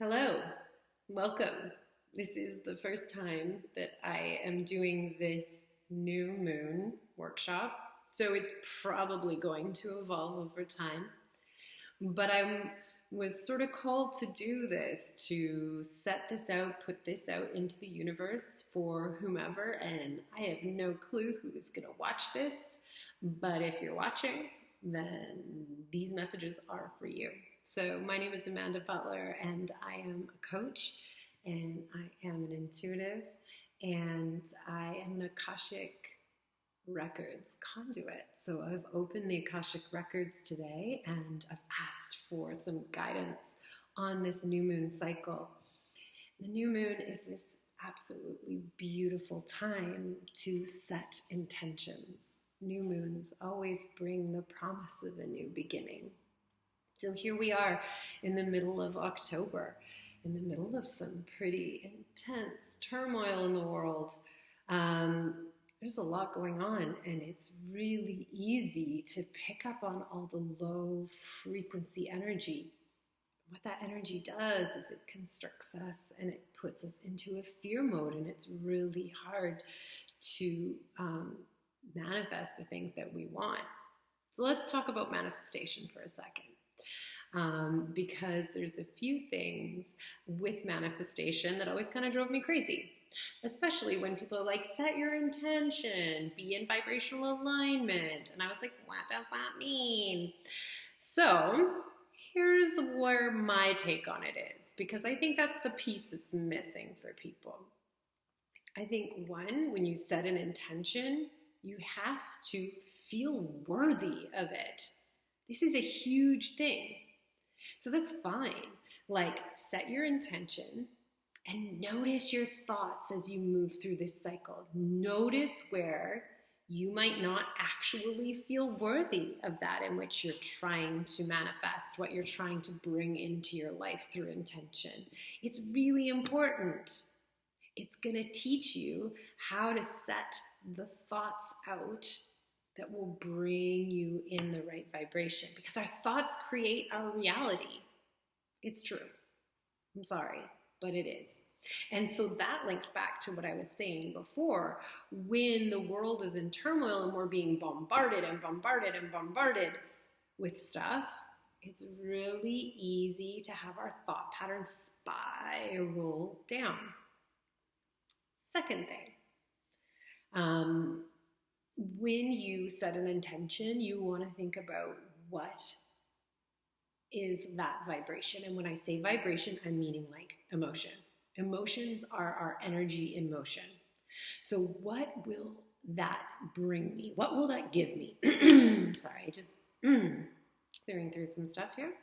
Hello, welcome. This is the first time that I am doing this new moon workshop, so it's probably going to evolve over time. But I was sort of called to do this, to set this out, put this out into the universe for whomever, and I have no clue who's going to watch this. But if you're watching, then these messages are for you. So my name is Amanda Butler, and I am a coach, and I am an intuitive, and I am an Akashic Records conduit. So I've opened the Akashic Records today, and I've asked for some guidance on this new moon cycle. The new moon is this absolutely beautiful time to set intentions. New moons always bring the promise of a new beginning. So here we are in the middle of October, in the middle of some pretty intense turmoil in the world. There's a lot going on, and it's really easy to pick up on all the low frequency energy. What that energy does is it constricts us and it puts us into a fear mode, and it's really hard to manifest the things that we want. So let's talk about manifestation for a second. Because there's a few things with manifestation that always kind of drove me crazy, especially when people are like, set your intention, be in vibrational alignment. And I was like, what does that mean? So here's where my take on it is, because I think that's the piece that's missing for people. I think when you set an intention, you have to feel worthy of it. This is a huge thing. So that's fine. Like, set your intention and notice your thoughts as you move through this cycle. Notice where you might not actually feel worthy of that in which you're trying to manifest, what you're trying to bring into your life through intention. It's really important. It's going to teach you how to set the thoughts out that will bring you in the right vibration, because our thoughts create our reality. It's true. I'm sorry, but it is. And so that links back to what I was saying before. When the world is in turmoil and we're being bombarded and bombarded and bombarded with stuff, it's really easy to have our thought patterns spiral down. Second thing, when you set an intention, you want to think about what is that vibration. And when I say vibration, I'm meaning like emotion. Emotions are our energy in motion. So what will that bring me? What will that give me? Sorry, just clearing through some stuff here.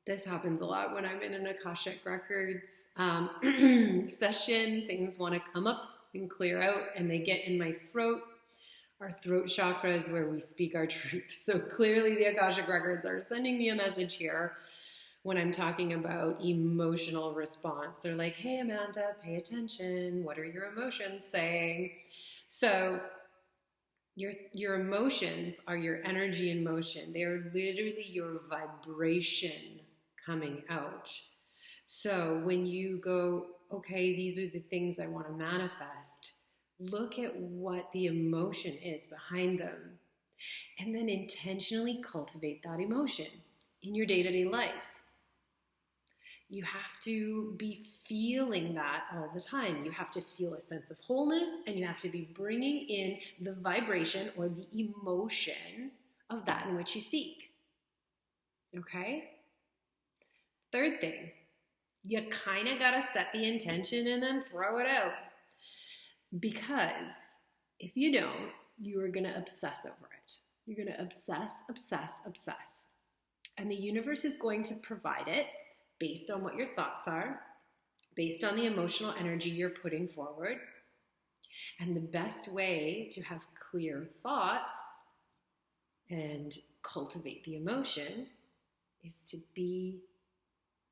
This happens a lot when I'm in an Akashic Records session. Things want to come up and clear out, and they get in my throat. Our throat chakra is where we speak our truth. So clearly the Akashic Records are sending me a message here when I'm talking about emotional response. They're like, hey, Amanda, pay attention. What are your emotions saying? So your emotions are your energy in motion. They are literally your vibration coming out. So when you go, okay, these are the things I want to manifest, look at what the emotion is behind them, and then intentionally cultivate that emotion in your day-to-day life. You have to be feeling that all the time. You have to feel a sense of wholeness, and you have to be bringing in the vibration or the emotion of that in which you seek. Okay? Third thing, you kind of got to set the intention and then throw it out. Because if you don't, you are going to obsess over it. You're going to obsess, obsess, obsess. And the universe is going to provide it based on what your thoughts are, based on the emotional energy you're putting forward. And the best way to have clear thoughts and cultivate the emotion is to be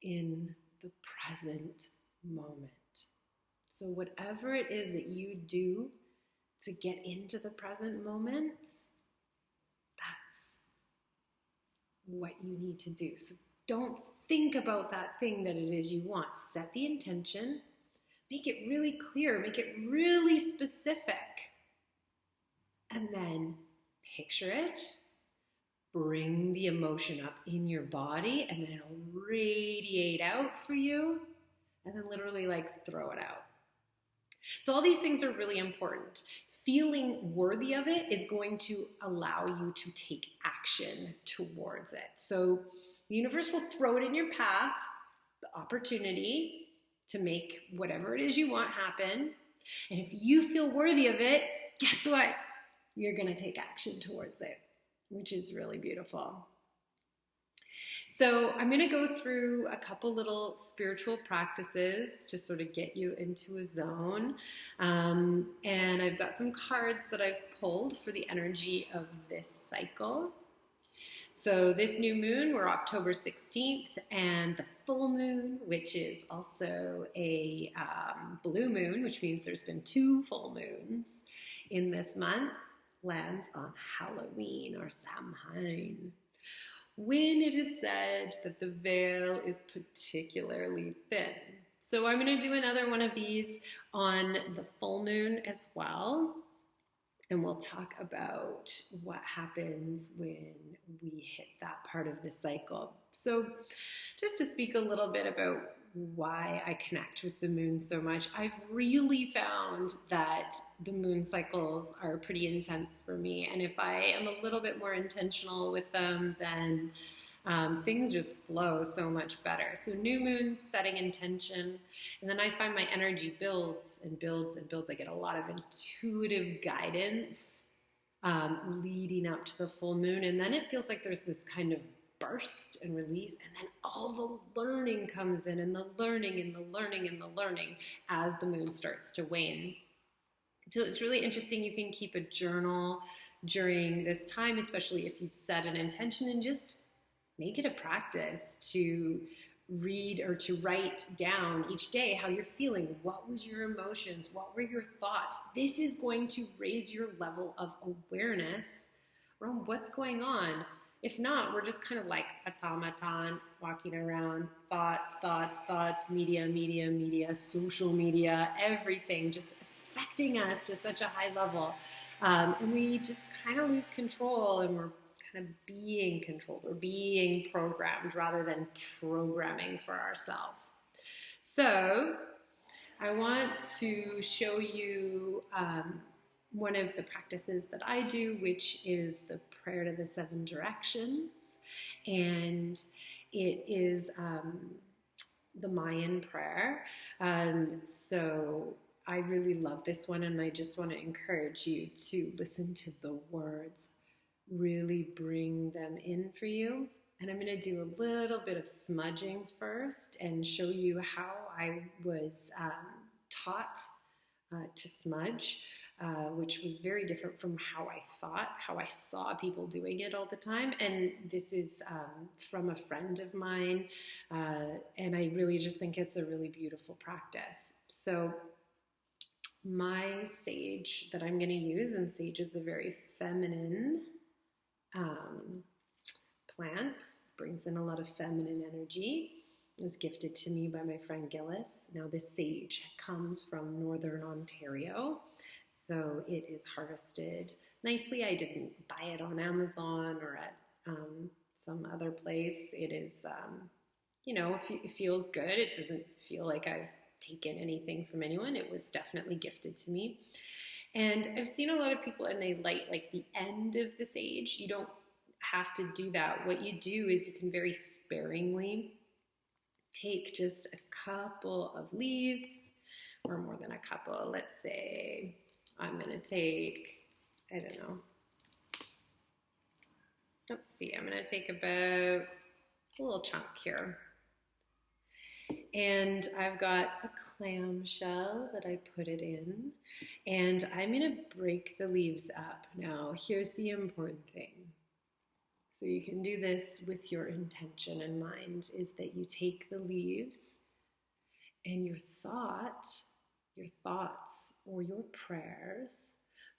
in the present moment. So whatever it is that you do to get into the present moment, that's what you need to do. So don't think about that thing that it is you want. Set the intention, make it really clear, make it really specific, and then picture it, bring the emotion up in your body, and then it'll radiate out for you, and then literally like throw it out. So all these things are really important. Feeling worthy of it is going to allow you to take action towards it. So the universe will throw it in your path, the opportunity to make whatever it is you want happen. And if you feel worthy of it, guess what? You're going to take action towards it, which is really beautiful. So I'm going to go through a couple little spiritual practices to sort of get you into a zone. And I've got some cards that I've pulled for the energy of this cycle. So this new moon, we're October 16th, and the full moon, which is also a blue moon, which means there's been 2 full moons in this month, lands on Halloween or Samhain, when it is said that the veil is particularly thin. So I'm going to do another one of these on the full moon as well, and we'll talk about what happens when we hit that part of the cycle. So just to speak a little bit about why I connect with the moon so much, I've really found that the moon cycles are pretty intense for me. And if I am a little bit more intentional with them, then things just flow so much better. So new moon, setting intention, and then I find my energy builds and builds and builds. I get a lot of intuitive guidance leading up to the full moon. And then it feels like there's this kind of burst and release, and then all the learning comes in, and the learning and the learning and the learning as the moon starts to wane. So it's really interesting. You can keep a journal during this time, especially if you've set an intention, and just make it a practice to read or to write down each day how you're feeling. What was your emotions? What were your thoughts? This is going to raise your level of awareness around what's going on. If not, we're just kind of like automaton, walking around, thoughts, media, social media, everything just affecting us to such a high level. And we just kind of lose control, and we're kind of being controlled or being programmed rather than programming for ourselves. So I want to show you one of the practices that I do, which is the prayer to the 7 directions. And it is the Mayan prayer. So I really love this one, and I just want to encourage you to listen to the words, really bring them in for you. And I'm going to do a little bit of smudging first and show you how I was taught to smudge. Which was very different from how I saw people doing it all the time. And this is from a friend of mine, and I really just think it's a really beautiful practice. So my sage that I'm going to use, and sage is a very feminine plant, brings in a lot of feminine energy. It was gifted to me by my friend Gillis. Now this sage comes from Northern Ontario. So it is harvested nicely. I didn't buy it on Amazon or at some other place. It is, it feels good. It doesn't feel like I've taken anything from anyone. It was definitely gifted to me. And I've seen a lot of people, and they light like the end of the sage. You don't have to do that. What you do is you can very sparingly take just a couple of leaves, or more than a couple. Let's say I'm going to take, I don't know, let's see, I'm going to take about a little chunk here. And I've got a clamshell that I put it in, and I'm going to break the leaves up. Now, here's the important thing. So you can do this with your intention in mind, is that you take the leaves and your thoughts or your prayers,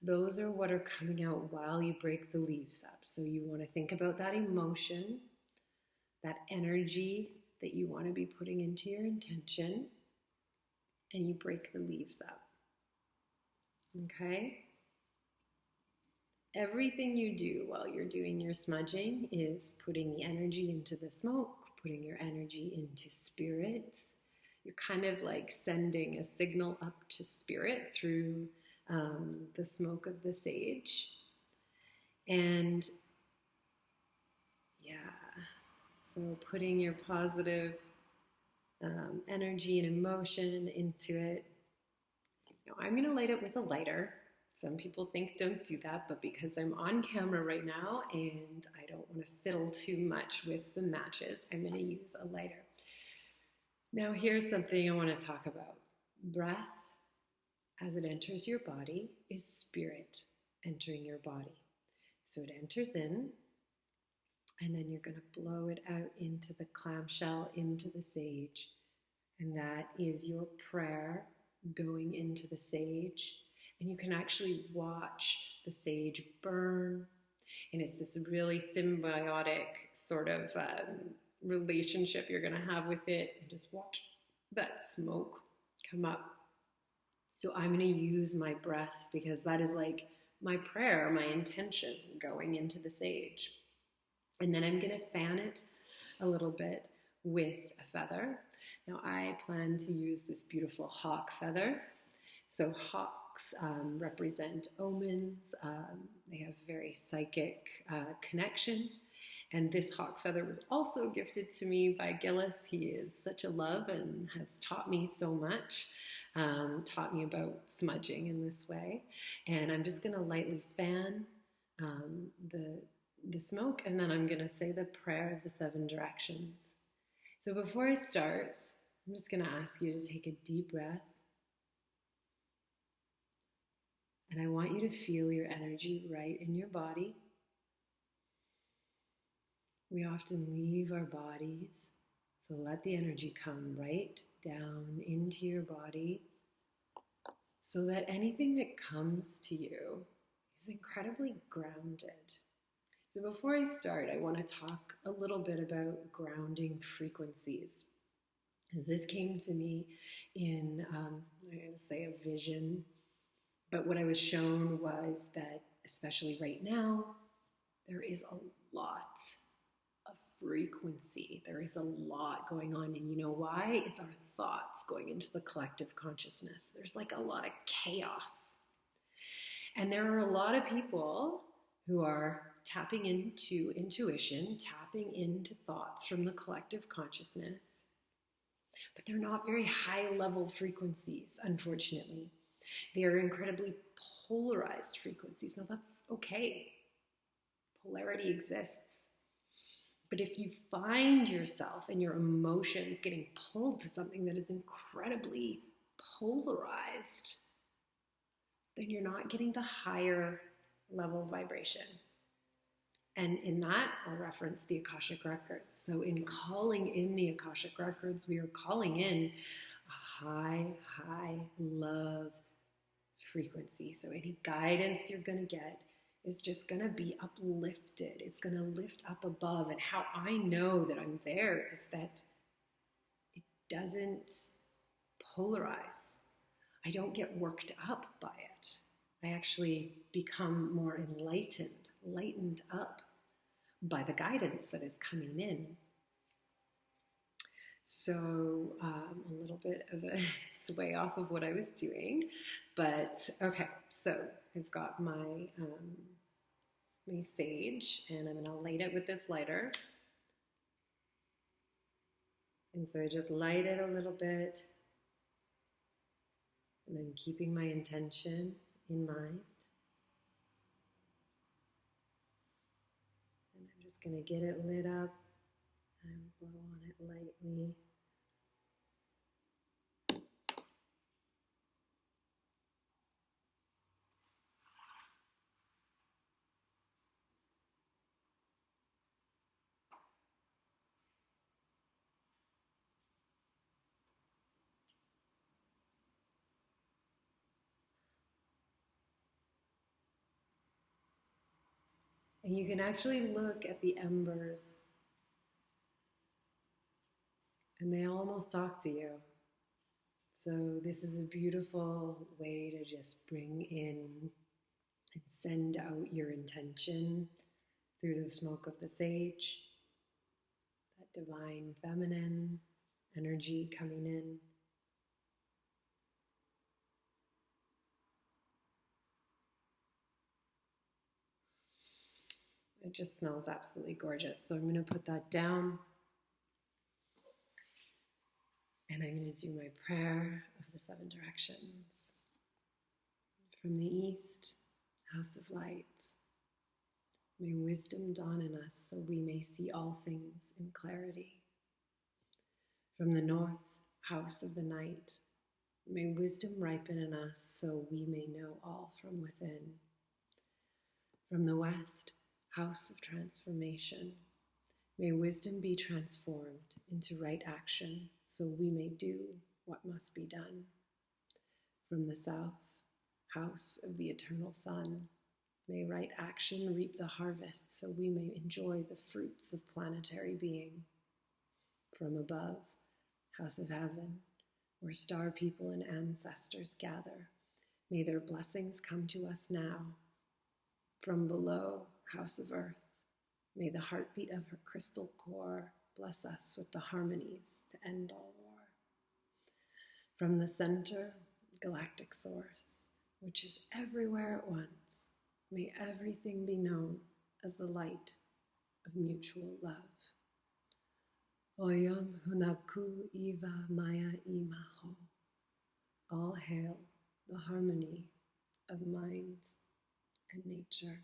those are what are coming out while you break the leaves up. So you want to think about that emotion, that energy that you want to be putting into your intention, and you break the leaves up. Okay? Everything you do while you're doing your smudging is putting the energy into the smoke, putting your energy into spirit. You're kind of like sending a signal up to spirit through the smoke of the sage. And yeah, so putting your positive energy and emotion into it. Now I'm going to light it with a lighter. Some people think don't do that, but because I'm on camera right now and I don't want to fiddle too much with the matches, I'm going to use a lighter. Now here's something I want to talk about. Breath, as it enters your body, is spirit entering your body. So it enters in, and then you're going to blow it out into the clamshell, into the sage. And that is your prayer going into the sage. And you can actually watch the sage burn. And it's this really symbiotic sort of relationship you're going to have with it. And just watch that smoke come up. So I'm going to use my breath because that is like my prayer, my intention going into the sage. And then I'm going to fan it a little bit with a feather. Now I plan to use this beautiful hawk feather. So hawks represent omens. They have very psychic connection. And this hawk feather was also gifted to me by Gillis. He is such a love and has taught me so much, taught me about smudging in this way. And I'm just going to lightly fan the smoke, and then I'm going to say the prayer of the 7 directions. So before I start, I'm just going to ask you to take a deep breath. And I want you to feel your energy right in your body. We often leave our bodies, so let the energy come right down into your body so that anything that comes to you is incredibly grounded. So before I start, I want to talk a little bit about grounding frequencies. As this came to me in, I'm going to say a vision, but what I was shown was that, especially right now, there is a lot of frequency. There is a lot going on, and you know why? It's our thoughts going into the collective consciousness. There's like a lot of chaos. And there are a lot of people who are tapping into intuition, tapping into thoughts from the collective consciousness. But they're not very high-level frequencies, unfortunately. They are incredibly polarized frequencies. Now, that's okay. Polarity exists. But if you find yourself and your emotions getting pulled to something that is incredibly polarized, then you're not getting the higher level vibration. And in that, I'll reference the Akashic Records. So in calling in the Akashic Records, we are calling in a high love frequency. So any guidance you're going to get is just going to be uplifted. It's going to lift up above. And how I know that I'm there is that it doesn't polarize. I don't get worked up by it. I actually become more enlightened, lightened up by the guidance that is coming in. So a little bit of a sway off of what I was doing, but okay, so I've got my my sage, and I'm going to light it with this lighter. And so I just light it a little bit, and I'm keeping my intention in mind. And I'm just going to get it lit up and blow on it lightly. And you can actually look at the embers and they almost talk to you. So this is a beautiful way to just bring in and send out your intention through the smoke of the sage, that divine feminine energy coming in. It just smells absolutely gorgeous. So I'm going to put that down. And I'm going to do my prayer of the 7 directions. From the east, house of light. May wisdom dawn in us so we may see all things in clarity. From the north, house of the night. May wisdom ripen in us so we may know all from within. From the west, house of transformation. May wisdom be transformed into right action so we may do what must be done. From the south, house of the eternal sun. May right action reap the harvest so we may enjoy the fruits of planetary being. From above, house of heaven, where star people and ancestors gather. May their blessings come to us now. From below, house of earth, may the heartbeat of her crystal core bless us with the harmonies to end all war. From the center, galactic source, which is everywhere at once, may everything be known as the light of mutual love. Oyam hunapku iva maya imaho. All hail the harmony of mind and nature.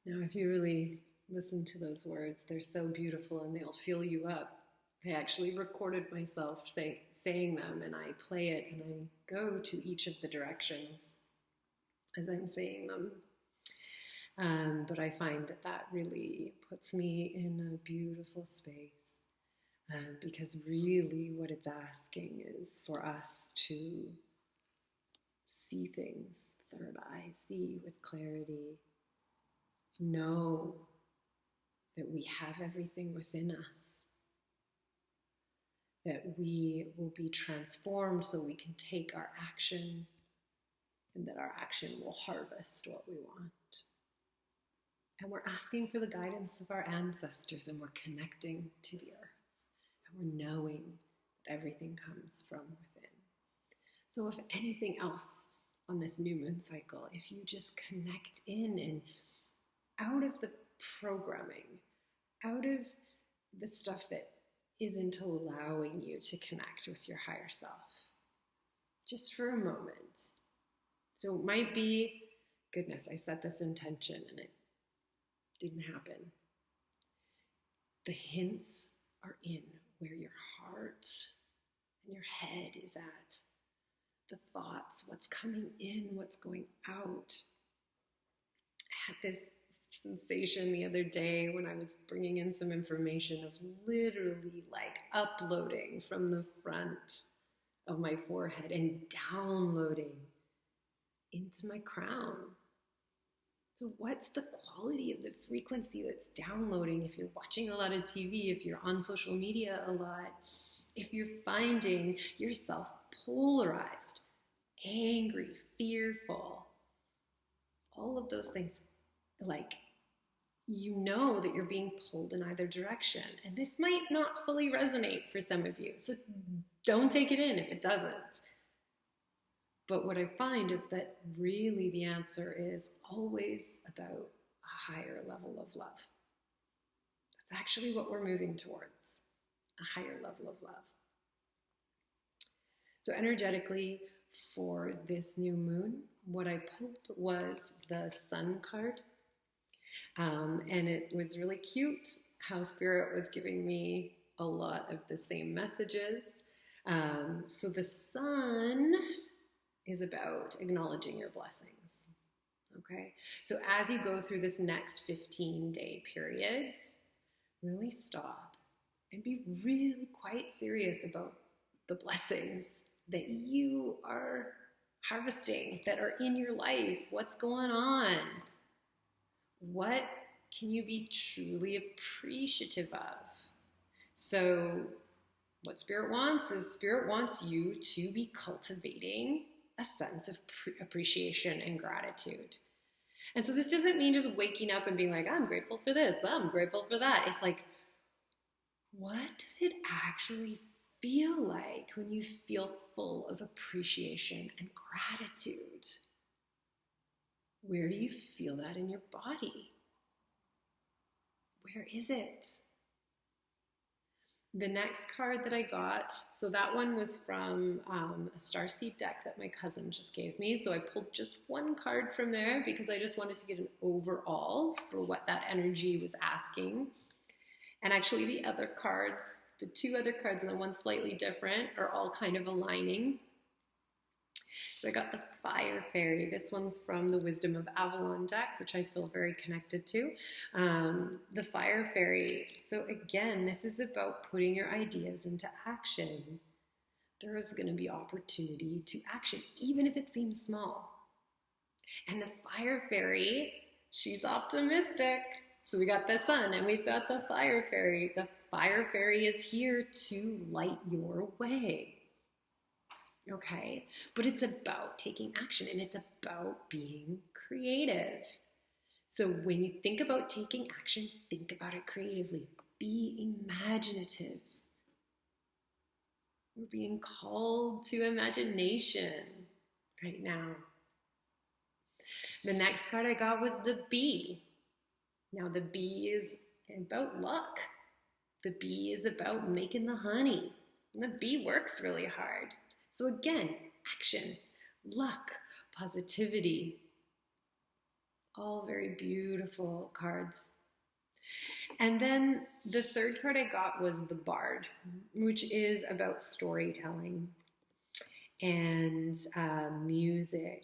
Now, if you really listen to those words, they're so beautiful and they'll fill you up. I actually recorded myself saying them, and I play it and I go to each of the directions as I'm saying them. But I find that really puts me in a beautiful space because really what it's asking is for us to see things, third eye, see with clarity, know that we have everything within us, that we will be transformed so we can take our action, and that our action will harvest what we want. And we're asking for the guidance of our ancestors, and we're connecting to the earth, and we're knowing that everything comes from within. So if anything else on this new moon cycle, if you just connect in and out of the programming, out of the stuff that isn't allowing you to connect with your higher self, just for a moment. So it might be, goodness, I set this intention and it didn't happen. The hints are in where your heart and your head is at. The thoughts, what's coming in, what's going out. I had this sensation the other day when I was bringing in some information of literally like uploading from the front of my forehead and downloading into my crown. So what's the quality of the frequency that's downloading? If you're watching a lot of TV, if you're on social media a lot, if you're finding yourself polarized, angry, fearful, all of those things, like, you know that you're being pulled in either direction. And this might not fully resonate for some of you. So don't take it in if it doesn't. But what I find is that really the answer is always about a higher level of love. That's actually what we're moving towards, a higher level of love. So energetically, for this new moon, what I pulled was the Sun card. And it was really cute how Spirit was giving me a lot of the same messages. So the Sun is about acknowledging your blessings. Okay, so as you go through this next 15-day period, really stop and be really quite serious about the blessings that you are harvesting, that are in your life. What's going on? What can you be truly appreciative of? So what Spirit wants is Spirit wants you to be cultivating a sense of appreciation and gratitude. And so this doesn't mean just waking up and being like, I'm grateful for this, I'm grateful for that. It's like, what does it actually feel like when you feel full of appreciation and gratitude? Where do you feel that in your body? Where is it? The next card that I got, so that one was from a starseed deck that my cousin just gave me. So I pulled just one card from there because I just wanted to get an overall for what that energy was asking. And actually the other cards, the two other cards and the one slightly different, are all kind of aligning. So I got the Fire Fairy. This one's from the Wisdom of Avalon deck, which I feel very connected to. The Fire Fairy. So again, this is about putting your ideas into action. There is going to be opportunity to action, even if it seems small. And the Fire Fairy, she's optimistic. So we got the Sun and we've got the Fire Fairy. The Fire Fairy is here to light your way. Okay, but it's about taking action and it's about being creative. So when you think about taking action, think about it creatively. Be imaginative. We're being called to imagination right now. The next card I got was the Bee. Now the Bee is about luck. The Bee is about making the honey. And the Bee works really hard. So again, action, luck, positivity, all very beautiful cards. And then the third card I got was the Bard, which is about storytelling and music.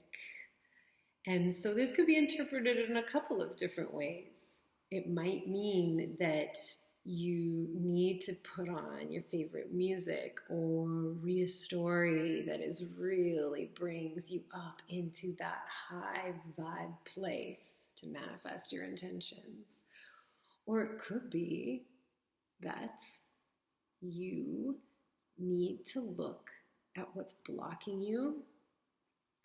And so this could be interpreted in a couple of different ways. It might mean that you need to put on your favorite music or read a story that is really brings you up into that high vibe place to manifest your intentions. Or it could be that you need to look at what's blocking you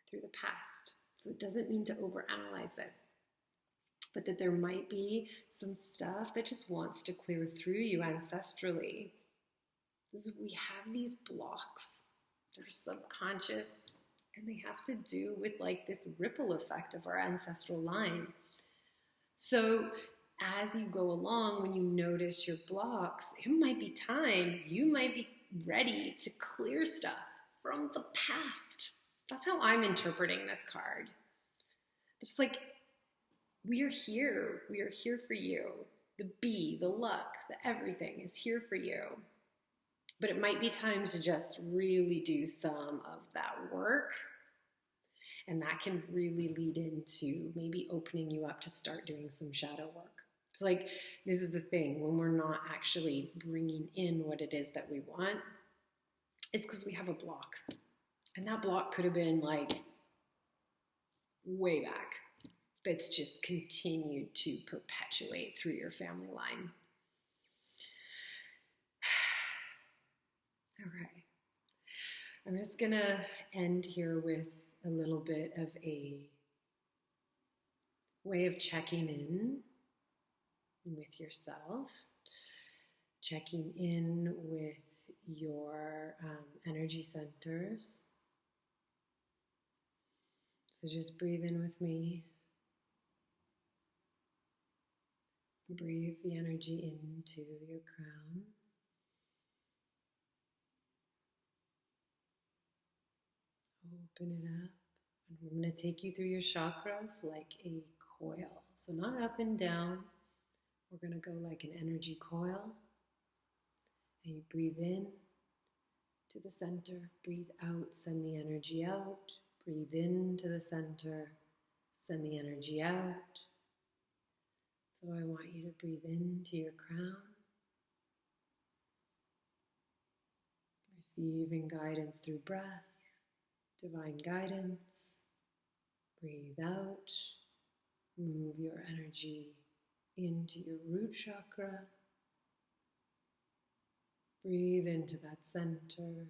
through the past. So it doesn't mean to overanalyze it, but that there might be some stuff that just wants to clear through you ancestrally. Because we have these blocks, they're subconscious, and they have to do with like this ripple effect of our ancestral line. So as you go along, when you notice your blocks, it might be time, you might be ready to clear stuff from the past. That's how I'm interpreting this card. It's like, we are here for you. The Bee, the luck, the everything is here for you. But it might be time to just really do some of that work. And that can really lead into maybe opening you up to start doing some shadow work. It's like, this is the thing, when we're not actually bringing in what it is that we want, it's because we have a block. And that block could have been like way back. That's just continued to perpetuate through your family line. Okay. I'm just going to end here with a little bit of a way of checking in with yourself, checking in with your energy centers. So just breathe in with me. Breathe the energy into your crown. Open it up. And I'm going to take you through your chakras like a coil. So not up and down. We're going to go like an energy coil. And you breathe in to the center. Breathe out. Send the energy out. Breathe in to the center. Send the energy out. So I want you to breathe into your crown, receiving guidance through breath, divine guidance. Breathe out, move your energy into your root chakra. Breathe into that center.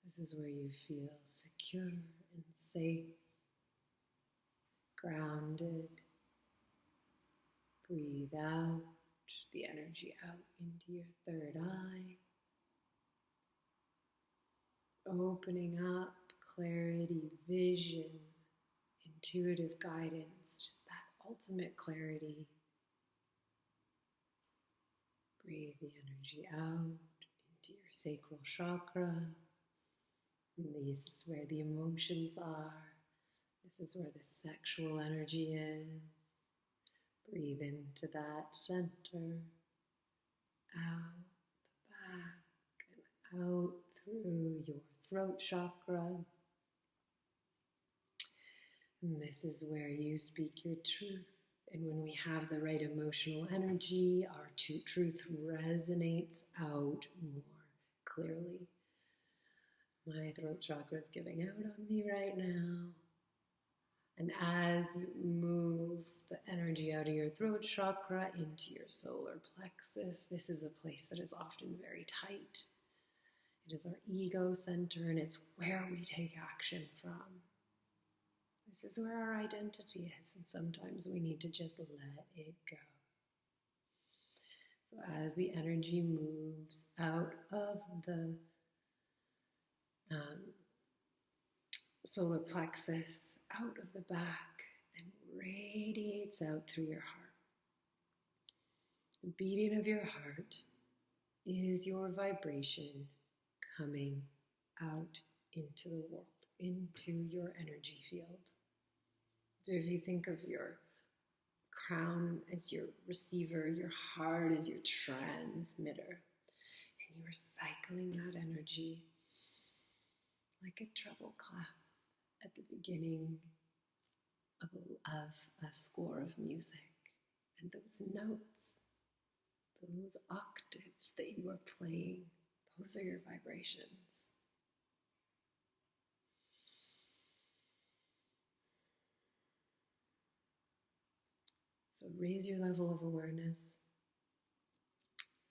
This is where you feel secure and safe, grounded. Breathe out the energy out into your third eye. Opening up clarity, vision, intuitive guidance, just that ultimate clarity. Breathe the energy out into your sacral chakra. And this is where the emotions are. This is where the sexual energy is. Breathe into that center, out the back, and out through your throat chakra. And this is where you speak your truth. And when we have the right emotional energy, our truth resonates out more clearly. My throat chakra is giving out on me right now. And as you move the energy out of your throat chakra into your solar plexus, this is a place that is often very tight. It is our ego center, and it's where we take action from. This is where our identity is, and sometimes we need to just let it go. So as the energy moves out of the solar plexus, out of the back, and radiates out through your heart. The beating of your heart is your vibration coming out into the world, into your energy field. So if you think of your crown as your receiver, your heart as your transmitter, and you are cycling that energy like a treble clef at the beginning of a score of music. And those notes, those octaves that you are playing, those are your vibrations. So raise your level of awareness,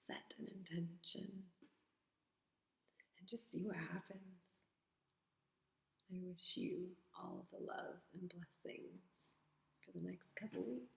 set an intention, and just see what happens. I wish you all the love and blessings for the next couple weeks.